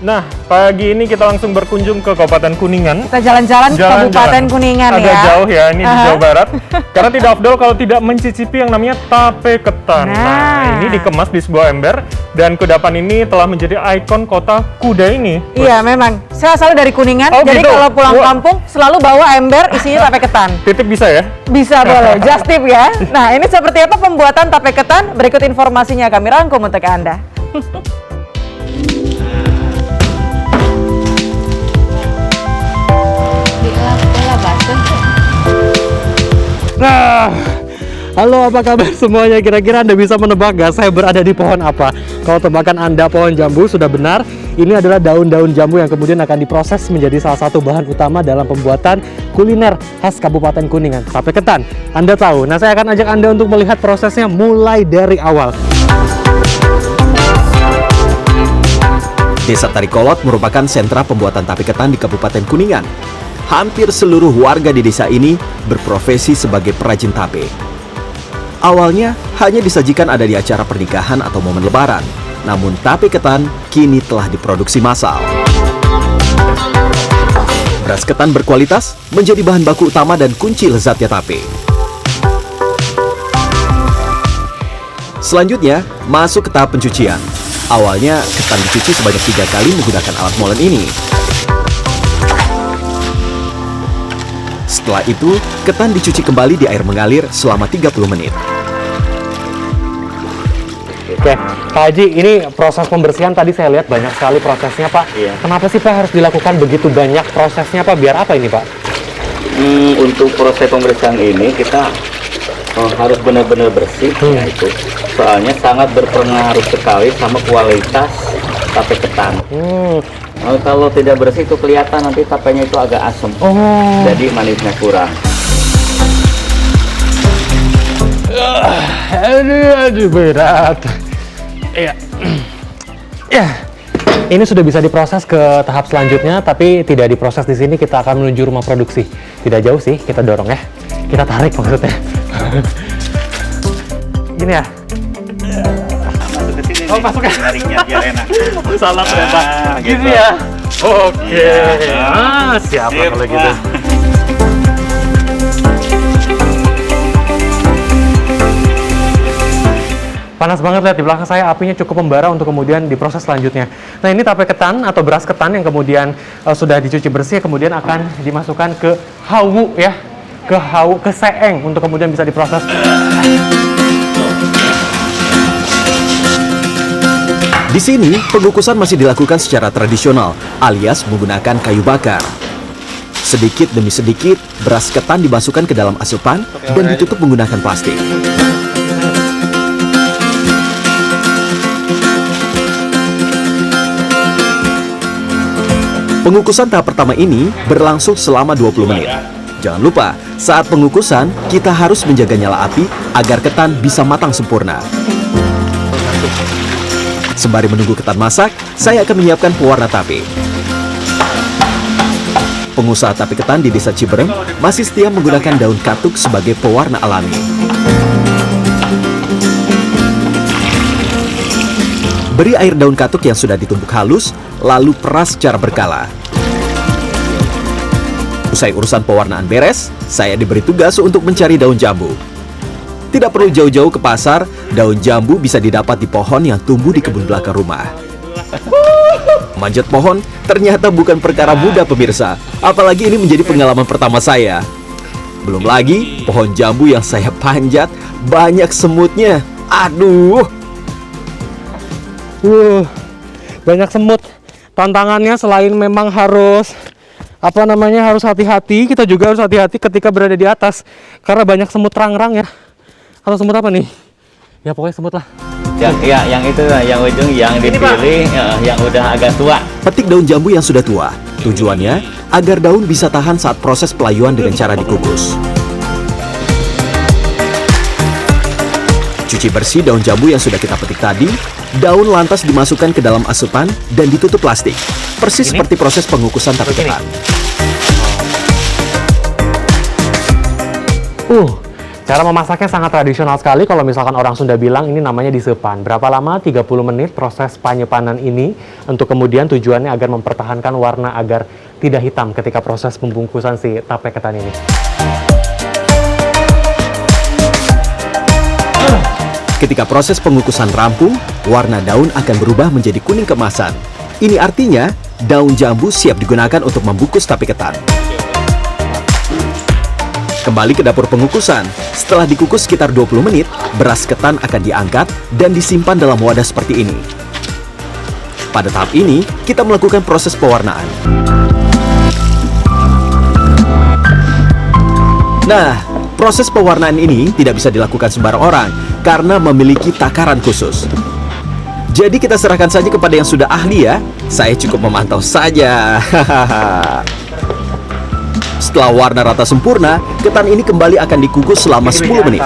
Nah, pagi ini kita langsung berkunjung ke Kabupaten Kuningan. Kita jalan-jalan ke Kabupaten Kuningan agak ya. Agak jauh ya, ini di Jawa Barat. Karena tidak afdol kalau tidak mencicipi yang namanya tape ketan. Nah, ini dikemas di sebuah ember. Dan kudapan ini telah menjadi ikon kota kuda ini. Iya, memang. Saya asal dari Kuningan, jadi gitu? kalau pulang kampung selalu bawa ember isinya tape ketan. Titip bisa ya? Bisa, boleh. Just tip ya. Nah, ini seperti apa pembuatan tape ketan? Berikut informasinya kami rangkum untuk Anda. Nah, halo, apa kabar semuanya? Kira-kira Anda bisa menebak gak saya berada di pohon apa? Kalau tebakan Anda pohon jambu sudah benar. Ini adalah daun-daun jambu yang kemudian akan diproses menjadi salah satu bahan utama dalam pembuatan kuliner khas Kabupaten Kuningan, tape ketan. Anda tahu? Nah, saya akan ajak Anda untuk melihat prosesnya mulai dari awal. Desa Tarikolot merupakan sentra pembuatan tape ketan di Kabupaten Kuningan. Hampir seluruh warga di desa ini berprofesi sebagai perajin tape. Awalnya hanya disajikan ada di acara pernikahan atau momen lebaran. Namun tape ketan kini telah diproduksi massal. Beras ketan berkualitas menjadi bahan baku utama dan kunci lezatnya tape. Selanjutnya masuk ke tahap pencucian. Awalnya ketan dicuci sebanyak 3 kali menggunakan alat molen ini. Setelah itu, ketan dicuci kembali di air mengalir selama 30 menit. Oke, Pak Haji, ini proses pembersihan tadi saya lihat banyak sekali prosesnya, Pak. Iya. Kenapa sih Pak harus dilakukan begitu banyak prosesnya, Pak? Biar apa ini, Pak? Untuk proses pembersihan ini kita harus benar-benar bersih, ya itu. Soalnya sangat berpengaruh sekali sama kualitas tape ketan. Kalau tidak bersih itu kelihatan nanti tapenya itu agak asam, jadi manisnya kurang. Aduh, berat. Iya. Ya, ini sudah bisa diproses ke tahap selanjutnya, tapi tidak diproses di sini. Kita akan menuju rumah produksi. Tidak jauh sih, kita dorong ya. Kita tarik maksudnya. Gini ya. Masuk ke sini. Masuk ya. Tariknya biar enak. Salah ya, Pak. Gitu. Gini ya. Oke. Ya. Siap Sip, kalau gitu. Wah. Panas banget, lihat di belakang saya, apinya cukup membara untuk kemudian diproses selanjutnya. Nah, ini tape ketan atau beras ketan yang kemudian sudah dicuci bersih, kemudian akan dimasukkan ke hawu ya, ke seeng untuk kemudian bisa diproses. Di sini, pengukusan masih dilakukan secara tradisional, alias menggunakan kayu bakar. Sedikit demi sedikit, beras ketan dimasukkan ke dalam asupan dan ditutup menggunakan plastik. Pengukusan tahap pertama ini berlangsung selama 20 menit. Jangan lupa, saat pengukusan, kita harus menjaga nyala api agar ketan bisa matang sempurna. Sembari menunggu ketan masak, saya akan menyiapkan pewarna tape. Pengusaha tape ketan di Desa Ciberem masih setia menggunakan daun katuk sebagai pewarna alami. Beri air daun katuk yang sudah ditumbuk halus, lalu peras secara berkala. Usai urusan pewarnaan beres, saya diberi tugas untuk mencari daun jambu. Tidak perlu jauh-jauh ke pasar, daun jambu bisa didapat di pohon yang tumbuh di kebun belakang rumah. Manjat pohon ternyata bukan perkara mudah pemirsa, apalagi ini menjadi pengalaman pertama saya. Belum lagi, pohon jambu yang saya panjat banyak semutnya. Aduh! Banyak semut. Tantangannya selain memang harus harus hati-hati, kita juga harus hati-hati ketika berada di atas karena banyak semut rang-rang ya. Atau semut apa nih? Ya pokoknya semut lah. Yang itu yang ujung yang dipilih yang udah agak tua. Petik daun jambu yang sudah tua. Tujuannya agar daun bisa tahan saat proses pelayuan dengan cara dikukus. Cuci bersih daun jambu yang sudah kita petik tadi. Daun lantas dimasukkan ke dalam asupan dan ditutup plastik. Persis seperti proses pengukusan tape ketan. Cara memasaknya sangat tradisional sekali. Kalau misalkan orang Sunda bilang ini namanya disepan. Berapa lama? 30 menit proses penyepanan ini. Untuk kemudian tujuannya agar mempertahankan warna agar tidak hitam ketika proses pembungkusan si tape ketan ini. Ketika proses pengukusan rampung, warna daun akan berubah menjadi kuning keemasan. Ini artinya daun jambu siap digunakan untuk membungkus tape ketan. Kembali ke dapur pengukusan. Setelah dikukus sekitar 20 menit, beras ketan akan diangkat dan disimpan dalam wadah seperti ini. Pada tahap ini, kita melakukan proses pewarnaan. Nah, proses pewarnaan ini tidak bisa dilakukan sembarang orang karena memiliki takaran khusus. Jadi kita serahkan saja kepada yang sudah ahli ya. Saya cukup memantau saja. Setelah warna rata sempurna, ketan ini kembali akan dikukus selama 10 menit.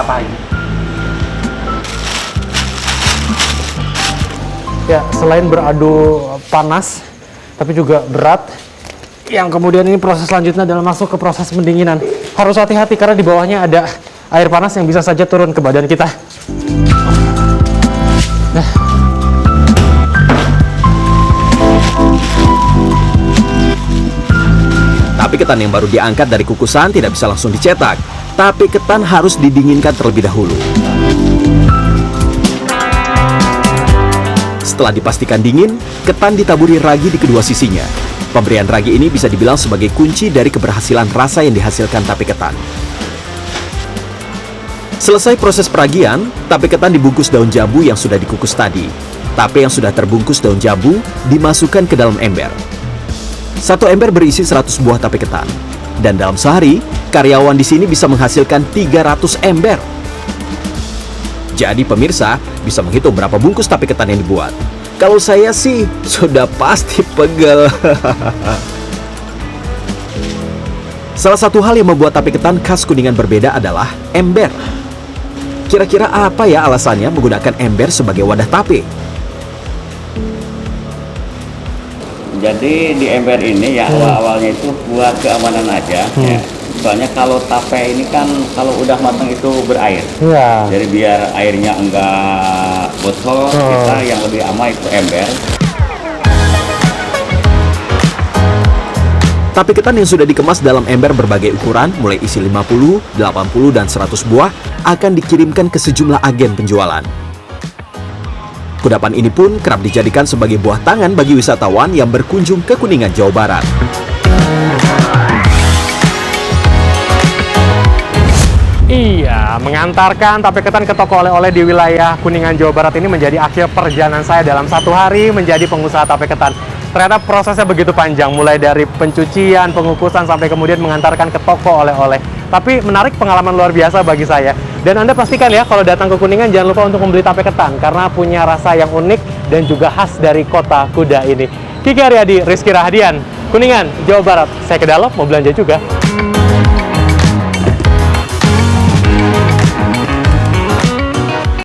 Ya, selain beradu panas, tapi juga berat, yang kemudian ini proses selanjutnya adalah masuk ke proses pendinginan. Harus hati-hati karena di bawahnya ada air panas yang bisa saja turun ke badan kita. Nah. Tape ketan yang baru diangkat dari kukusan tidak bisa langsung dicetak. Tape ketan harus didinginkan terlebih dahulu. Setelah dipastikan dingin, ketan ditaburi ragi di kedua sisinya. Pemberian ragi ini bisa dibilang sebagai kunci dari keberhasilan rasa yang dihasilkan tape ketan. Selesai proses peragian, tape ketan dibungkus daun jambu yang sudah dikukus tadi. Tape yang sudah terbungkus daun jambu dimasukkan ke dalam ember. Satu ember berisi 100 buah tape ketan. Dan dalam sehari, karyawan di sini bisa menghasilkan 300 ember. Jadi pemirsa bisa menghitung berapa bungkus tape ketan yang dibuat. Kalau saya sih sudah pasti pegel. Salah satu hal yang membuat tape ketan khas Kuningan berbeda adalah ember. Kira-kira apa ya alasannya menggunakan ember sebagai wadah tape? Jadi di ember ini ya awal-awalnya itu buat keamanan aja ya. Soalnya kalau tape ini kan kalau udah matang itu berair. Iya. Jadi biar airnya enggak bocor, kita yang lebih aman itu ember. Tape ketan yang sudah dikemas dalam ember berbagai ukuran, mulai isi 50, 80, dan 100 buah, akan dikirimkan ke sejumlah agen penjualan. Kudapan ini pun kerap dijadikan sebagai buah tangan bagi wisatawan yang berkunjung ke Kuningan, Jawa Barat. Iya, mengantarkan tape ketan ke toko oleh-oleh di wilayah Kuningan, Jawa Barat ini menjadi akhir perjalanan saya dalam satu hari menjadi pengusaha tape ketan. Ternyata prosesnya begitu panjang, mulai dari pencucian, pengukusan, sampai kemudian mengantarkan ke toko oleh-oleh. Tapi menarik, pengalaman luar biasa bagi saya. Dan Anda pastikan ya, kalau datang ke Kuningan jangan lupa untuk membeli tape ketan, karena punya rasa yang unik dan juga khas dari kota kuda ini. Kiki Aryadi, Rizky Rahadian, Kuningan, Jawa Barat. Saya ke dalam, mau belanja juga.